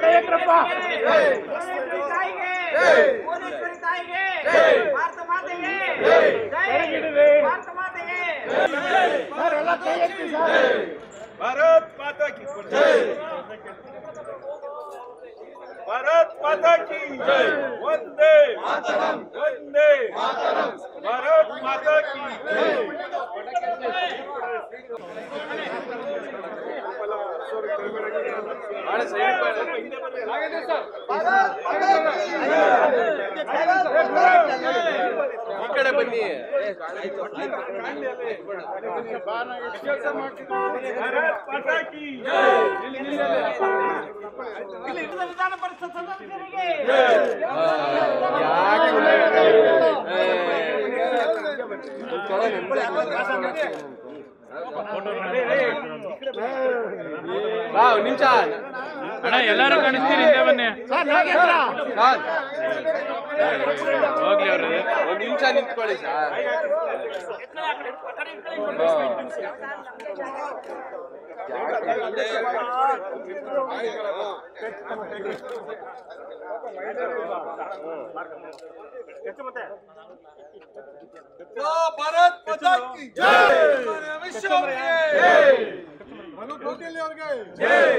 ಕೈಯಕ್ರಪ್ಪ ಭಾರತ ಮಾತೆಗೆ ಭಾರತ ಮಾತೆಗೆ ಸರ್ ಎಲ್ಲ ಕೈ ಎತ್ತಿ ಸರ್. भारत माता की जय, भारत माता की जय, वंदे मातरम, वंदे मातरम, भारत माता की जय. ಈ ಕಡೆ ಬನ್ನಿ. भारत माता की जय. ವಿಧಾನ ಪರಿಷತ್ ಸದಸ್ಯರಿಗೆ ನಿಮಿಷ ಅಣ್ಣ ಎಲ್ಲರೂ ಕಾಣಿಸ್ತೀರಿ ಬನ್ನಿ ಹೋಗ್ಲಿ ಅವ್ರ ಒಂದು ನಿಮಿಷ ನಿಂತ್ಕೊಳ್ಳಿ ಸರ್. भारत माता की जय, विश्व जय, मनु कौटिल्य ಅವರಿಗೆ ಜೈ.